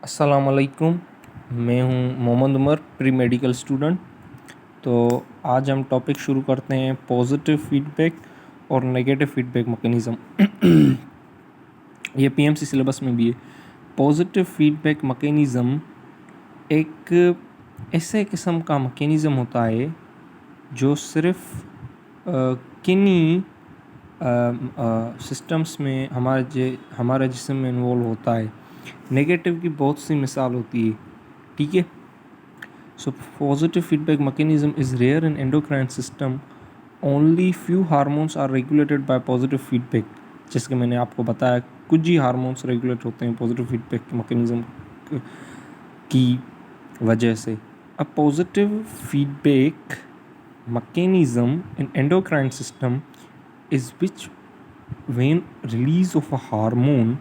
अस्सलाम वालेकुम। मैं हूं Mohammad Umar, pre medical student. तो आज हम टॉपिक शुरू करते हैं पॉजिटिव फीडबैक और नेगेटिव फीडबैक मैकेनिज़्म। ये पीएमसी सिलेबस में भी है। पॉजिटिव फीडबैक मैकेनिज़्म एक ऐसे किस्म का मैकेनिज़्म होता है जो सिर्फ किन्हीं सिस्टम्स में हमारे जिस्म में इन्वॉल्व होता है। नेगेटिव की बहुत सी मिसाल होती है, ठीक है। So positive feedback mechanism is rare in endocrine system. Only few hormones are regulated by positive feedback. जैसे कि मैंने आपको बताया, कुछ ही हार्मोन्स रेगुलेट होते हैं पॉजिटिव फीडबैक मैकेनिज्म की वजह से। A positive feedback mechanism in endocrine system is which when release of a hormone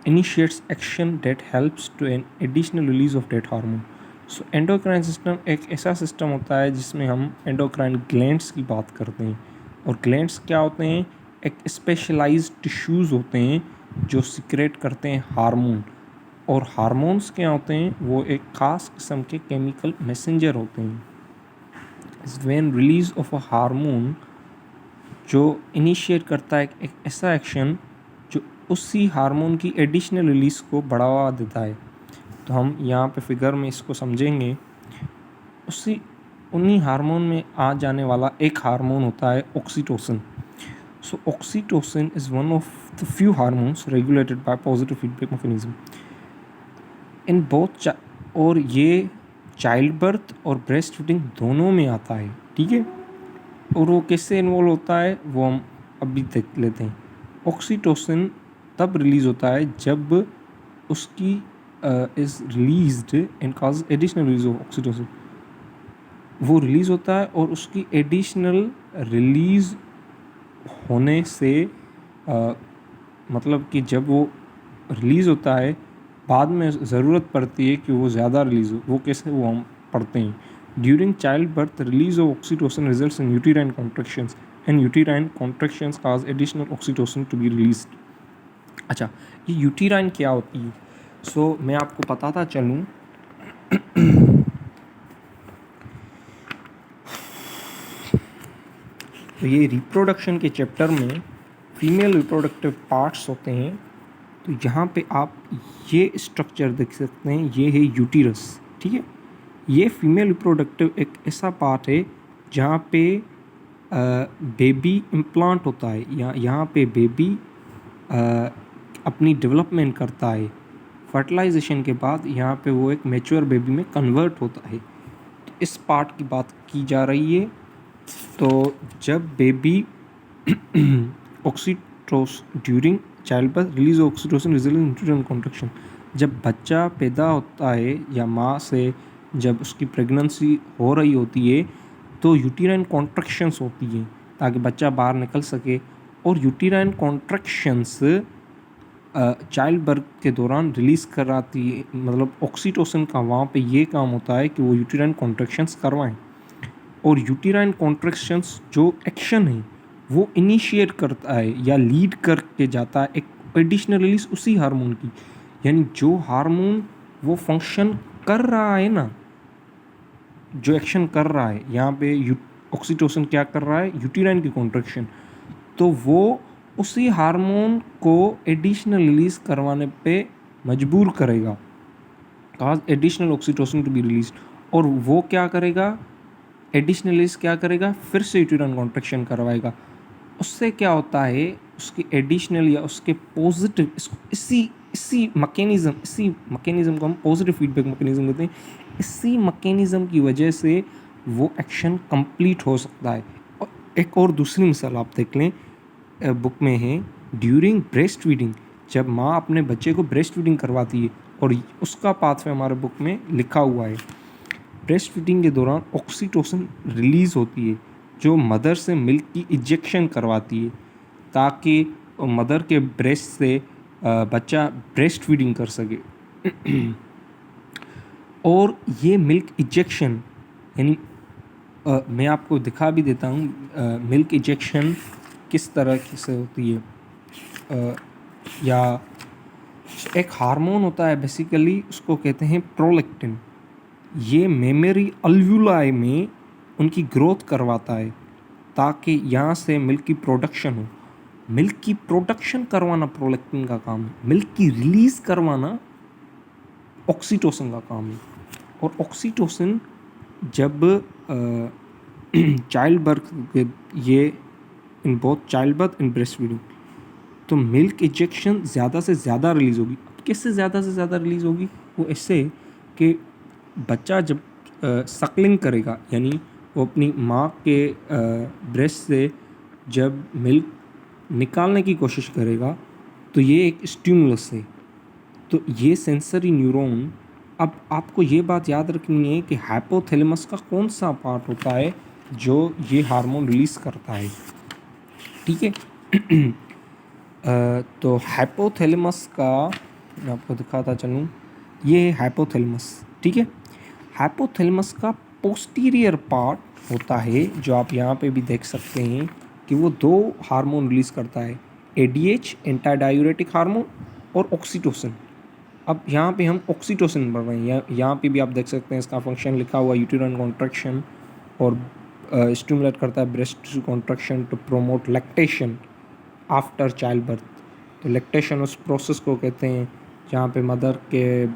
initiates action that helps to an additional release of that hormone. So endocrine system एक ऐसा system होता है जिसमें हम endocrine glands की बात करते हैं। और glands क्या होते हैं? एक स्पेशलाइज्ड टिश्यूज़ होते हैं जो सिक्रेट करते हैं हार्मोन। और हार्मोन्स क्या होते हैं? वो एक ख़ास किस्म के केमिकल मैसेंजर होते हैं। When release of a hormone जो इनिशिएट करता है एक ऐसा एक्शन जो उसी हार्मोन की एडिशनल रिलीज को बढ़ावा देता है। तो हम यहाँ पे फिगर में इसको समझेंगे। उन्हीं हार्मोन में आ जाने वाला एक हार्मोन होता है oxytocin. So oxytocin is one of the few hormones regulated by positive feedback mechanism in both. और ये चाइल्ड बर्थ और ब्रेस्ट फीडिंग दोनों में आता है, ठीक है। और वो कैसे इन्वॉल्व होता है वो हम अभी देख लेते हैं। ऑक्सीटोसिन तब रिलीज़ होता है जब उसकी is released and cause additional release of oxytocin. वो रिलीज़ होता है और उसकी एडिशनल रिलीज़ होने से मतलब कि जब वो रिलीज़ होता है बाद में ज़रूरत पड़ती है कि वो ज़्यादा रिलीज़ हो। वो कैसे वो हम पढ़ते हैं। During child birth release of oxytocin results in uterine contractions and uterine contractions cause additional oxytocin to be released. अच्छा, ये यूटेराइन क्या होती है? सो मैं आपको बताता चलूँ। तो ये रिप्रोडक्शन के चैप्टर में फीमेल रिप्रोडक्टिव पार्ट्स होते हैं। तो यहाँ पे आप ये स्ट्रक्चर देख सकते हैं, ये है यूटीरस, ठीक है। ये फीमेल रिप्रोडक्टिव एक ऐसा पार्ट है जहाँ पे बेबी इम्प्लांट होता है। यहाँ पे बेबी अपनी डेवलपमेंट करता है। फर्टिलाइजेशन के बाद यहाँ पे वो एक मैच्योर बेबी में कन्वर्ट होता है। तो इस पार्ट की बात की जा रही है। तो जब baby during child birth release oxytocin result in uterine contraction. जब बच्चा पैदा होता है या माँ से जब उसकी प्रेगनेंसी हो रही होती है तो यूटेराइन कॉन्ट्रैक्शंस होती हैं ताकि बच्चा बाहर निकल सके। और यूटेराइन कॉन्ट्रैक्शंस चाइल्ड बर्थ के दौरान रिलीज़ कराती है। मतलब ऑक्सीटोसिन का वहाँ पे ये काम होता है कि वो यूटेराइन कॉन्ट्रैक्शंस करवाएं। और यूटेराइन कॉन्ट्रैक्शंस जो एक्शन है वो इनिशिएट करता है या लीड करके जाता है एक एडिशनल रिलीज उसी हार्मोन की। यानी जो हार्मोन वो फंक्शन कर रहा है ना, जो एक्शन कर रहा है यहाँ पे ऑक्सीटोसिन क्या कर रहा है? यूटेराइन की कॉन्ट्रैक्शन। तो वो उसी हार्मोन को एडिशनल रिलीज करवाने पे मजबूर करेगा, cause additional oxytocin to be release. और वो क्या करेगा? एडिशनल रिलीज क्या करेगा? फिर से यूटेराइन कॉन्ट्रैक्शन करवाएगा। उससे क्या होता है? उसकी एडिशनल या उसके पॉजिटिव इसी मैकेनिज्म को हम पॉजिटिव फीडबैक मैकेनिज्म कहते हैं। इसी मैकेनिज्म की वजह से वो एक्शन कंप्लीट हो सकता है। और एक और दूसरी मिसाल आप देख लें, बुक में है ड्यूरिंग ब्रेस्ट फीडिंग। जब माँ अपने बच्चे को ब्रेस्ट फीडिंग करवाती है और उसका पाथवे हमारे बुक में लिखा हुआ है। ब्रेस्ट फीडिंग के दौरान ऑक्सीटोसिन रिलीज़ होती है जो मदर से मिल्क की इंजेक्शन करवाती है ताकि मदर के ब्रेस्ट से बच्चा ब्रेस्ट फीडिंग कर सके। और ये मिल्क इंजेक्शन यानी मैं आपको दिखा भी देता हूँ मिल्क इंजेक्शन किस तरह से होती है। या एक हार्मोन होता है बेसिकली, उसको कहते हैं प्रोलैक्टिन। ये मेमरी अल्वुलाई में उनकी ग्रोथ करवाता है ताकि यहाँ से मिल्क की प्रोडक्शन हो। मिल्क की प्रोडक्शन करवाना प्रोलैक्टिन का काम है, मिल्क की रिलीज़ करवाना ऑक्सीटोसिन का काम है। और ऑक्सीटोसिन जब चाइल्ड बर्थ, ये in both child birth and breast feeding, तो मिल्क इंजेक्शन ज़्यादा से ज़्यादा रिलीज़ होगी। किससे ज़्यादा से ज़्यादा रिलीज़ होगी? वो इससे कि बच्चा जब सकलिंग करेगा, यानी वो अपनी माँ के ब्रेस्ट से जब मिल्क निकालने की कोशिश करेगा, तो ये एक स्टिमुलस है। तो ये सेंसरी न्यूरॉन, अब आपको ये बात याद रखनी है कि हाइपोथैलेमस का कौन सा पार्ट होता है जो ये हार्मोन रिलीज़ करता है, ठीक है। तो हाइपोथैलेमस का मैं आपको दिखाता चलूँ, ये है हाइपोथैलेमस, ठीक है। हाइपोथैलेमस का पोस्टीरियर पार्ट होता है जो आप यहाँ पे भी देख सकते हैं कि वो 2 हार्मोन रिलीज़ करता है, ADH एंटी डायूरेटिक हार्मोन और ऑक्सीटोसिन। अब यहाँ पे हम ऑक्सीटोसिन पढ़ रहे हैं, यहाँ पे भी आप देख सकते हैं इसका फंक्शन लिखा हुआ, यूटेराइन कॉन्ट्रैक्शन, और स्टिमुलेट करता है breast contraction to promote lactation after child birth. तो लैक्टेशन उस प्रोसेस को कहते हैं जहाँ पे मदर के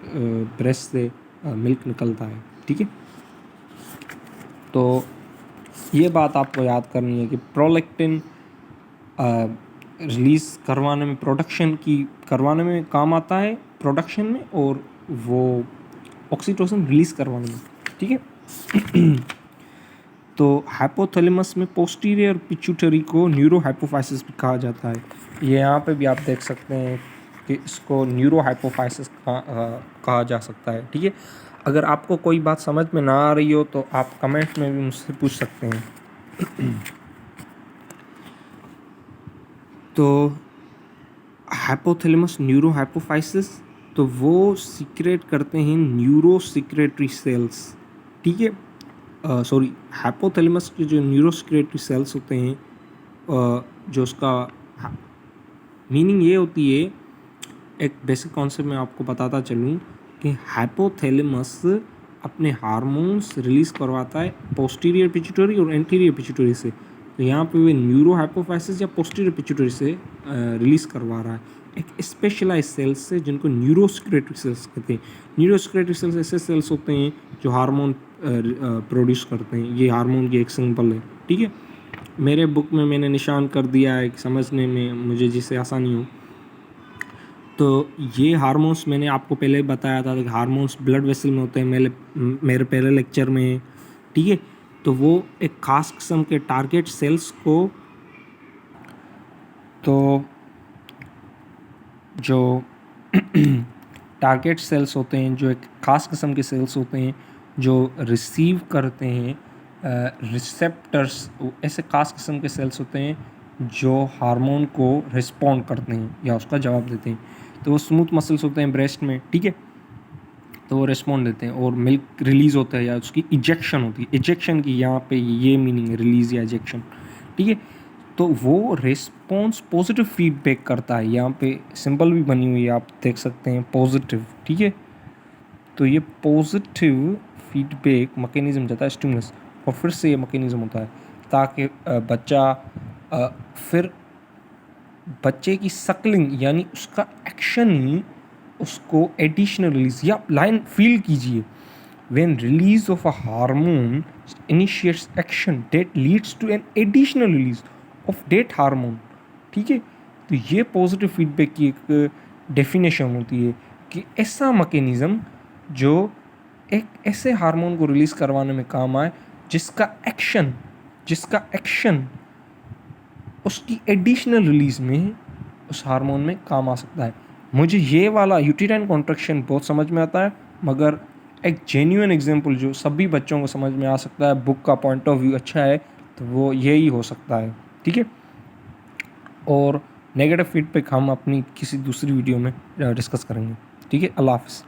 ब्रेस्ट से मिल्क निकलता है, ठीक है। तो ये बात आपको याद करनी है कि प्रोलैक्टिन रिलीज़ करवाने में, प्रोडक्शन की करवाने में काम आता है, प्रोडक्शन में, और वो ऑक्सीटोसिन रिलीज़ करवाने में, ठीक है। तो हाइपोथैलेमस में पोस्टीरियर पिट्यूटरी को न्यूरो हाइपोफाइसिस भी कहा जाता है। ये यहाँ पे भी आप देख सकते हैं कि इसको न्यूरो हाइपोफाइसिस कहा जा सकता है, ठीक है। अगर आपको कोई बात समझ में ना आ रही हो तो आप कमेंट में भी मुझसे पूछ सकते हैं। तो हाइपोथैलेमस न्यूरो हाइपोफाइसिस, तो वो सीक्रेट करते हैं न्यूरो सिक्रेटरी सेल्स, ठीक है। सॉरी, हाइपोथैलेमस के जो न्यूरो सिक्रेटरी सेल्स होते हैं, जो उसका मीनिंग ये होती है, एक बेसिक कॉन्सेप्ट मैं आपको बताता चलूँ कि हाइपोथैलेमस अपने हार्मोन्स रिलीज़ करवाता है पोस्टीरियर पिट्यूटरी और एंटीरियर पिट्यूटरी से। तो यहाँ पे वे न्यूरो हाइपोफाइसिस या पोस्टीरियर पिट्यूटरी से रिलीज़ करवा रहा है एक स्पेशलाइज सेल्स से, जिनको न्यूरो सिक्रेटरी सेल्स कहते हैं। न्यूरो सिक्रेटरी सेल्स ऐसे सेल्स होते हैं जो हार्मोन प्रोड्यूस करते हैं। ये हार्मोन की एक सिंबल है, ठीक है। मेरे बुक में मैंने निशान कर दिया है समझने में मुझे जिससे आसानी हो। तो ये हार्मोन्स मैंने आपको पहले बताया था कि हार्मोन्स ब्लड वेसल में होते हैं, मेरे पहले लेक्चर में, ठीक है। तो वो एक ख़ास किस्म के टारगेट सेल्स को, तो जो टारगेट सेल्स होते हैं, जो एक ख़ास किस्म के सेल्स होते हैं जो रिसीव करते हैं रिसेप्टर्स, ऐसे ख़ास किस्म के सेल्स होते हैं जो हार्मोन को रिस्पॉन्ड करते हैं या उसका जवाब देते हैं। तो वो स्मूथ मसल्स होते हैं ब्रेस्ट में, ठीक है। तो वो रिस्पॉन्ड देते हैं और मिल्क रिलीज़ होता है या उसकी इजेक्शन होती है। इजेक्शन की यहाँ पे ये मीनिंग है, रिलीज़ या इजेक्शन, ठीक है। तो वो रिस्पॉन्स पॉजिटिव फीडबैक करता है। यहाँ पे सिंबल भी बनी हुई है, आप देख सकते हैं, पॉजिटिव, ठीक है। तो ये पॉजिटिव फीडबैक मैकेनिज्म जाता है स्टिमुलस, और फिर से ये मैकेनिज्म होता है ताकि बच्चा फिर बच्चे की सकलिंग यानी उसका एक्शन ही उसको एडिशनल रिलीज, या लाइन फील कीजिए, when release of a hormone initiates action that leads to an additional release of that hormone, ठीक है। तो ये पॉजिटिव फीडबैक की एक डेफिनेशन होती है कि ऐसा मैकेनिज्म जो एक ऐसे हार्मोन को रिलीज़ करवाने में काम आए जिसका एक्शन उसकी एडिशनल रिलीज़ में उस हार्मोन में काम आ सकता है। मुझे ये वाला यूटेराइन कॉन्ट्रैक्शन बहुत समझ में आता है, मगर एक जेन्युइन एग्जांपल जो सभी बच्चों को समझ में आ सकता है, बुक का पॉइंट ऑफ व्यू अच्छा है, तो वो यही हो सकता है, ठीक है। और नेगेटिव फीडबैक हम अपनी किसी दूसरी वीडियो में डिस्कस करेंगे, ठीक है। अल्लाह हाफ़िज़।